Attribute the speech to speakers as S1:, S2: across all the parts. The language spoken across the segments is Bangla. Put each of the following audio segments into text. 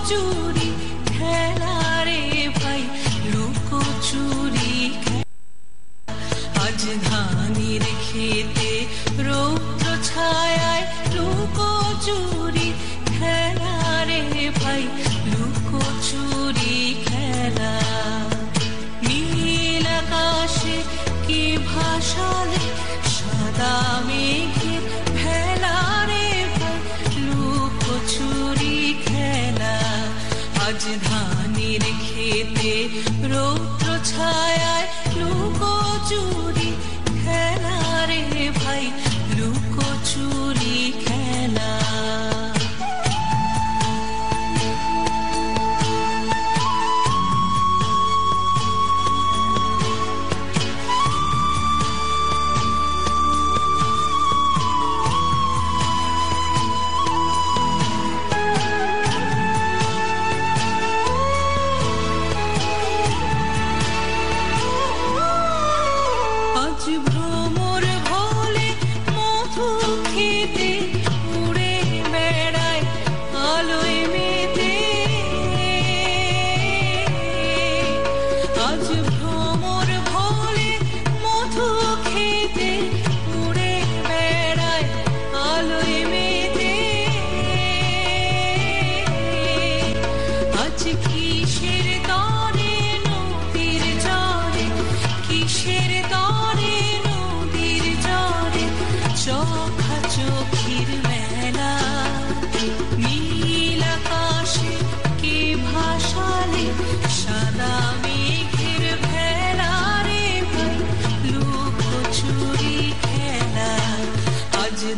S1: চুরি খেলা রে ভাই, লুকোচুরি আজ ধানের খেতে রৌদ্র ছায়ায় লুকোচুরি খেলা রে ভাই, লুকোচুরি খেলা। নীল আকাশে কি ভাসালে সাদা মেঘের ভেলা রে ভাই, লুকোচুরি খেলা আজ ধানের খেতে রৌদ্র ছায়ায় লুকোচুরি খেলা রে ভাই, লুকোচুরি খেলা।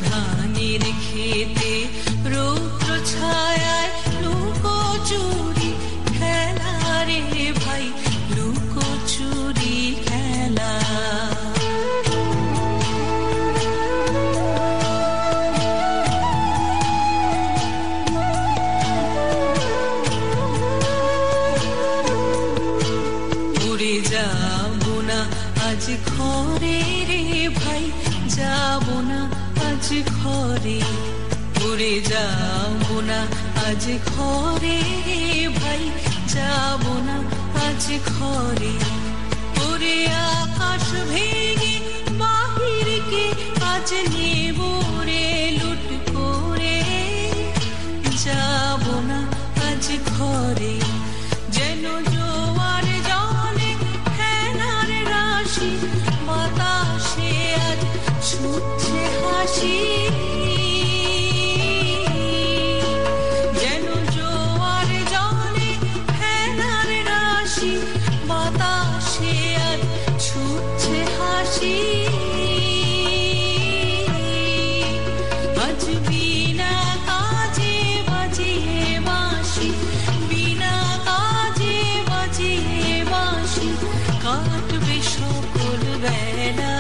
S1: ধানের খেতে রৌদ্র ছায়ায় লুকোচুরি খেলা রে ভাই, লুকোচুরি খেলা। উড়ে যাবো না আজ ঘরে রে ভাই, যাবো না আজ ঘরে, উড়ে যাবো না আজ ঘরে ভাই, যাবো না আজ ঘরে। ওরে আকাশ ভেঙে বাহিরকে আজ নেব রে লুট করে, যাবো না আজ ঘরে। যেন জোয়ার জলে ফেনার রাশি বাতাসে আজ ছুটছে হাসি, যেন জোয়ার জলে ফেনার রাশি বাতাসে আজ ছুটছে হাসি। আজ বিনা কাজে বাজিয়ে বাঁশি, বিনা কাজে বাজিয়ে বাঁশি কাটবে সকল বেলা।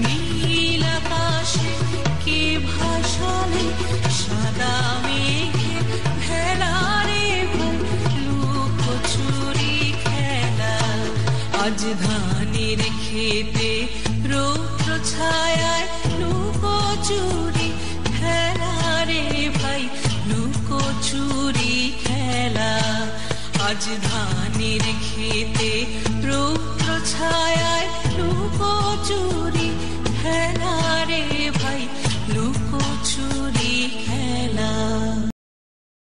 S1: নীল আকাশে কে ভাসালে সাদা মেঘের ভেলা রে ভাই, লুকোচুরি খেলা আজ ধানের খেতে রৌদ্র ছায়ায় লুকোচুরি খেলা রে ভাই, লুকোচুরি খেলা আজ ধানের খেতে রৌদ্র ছায়া।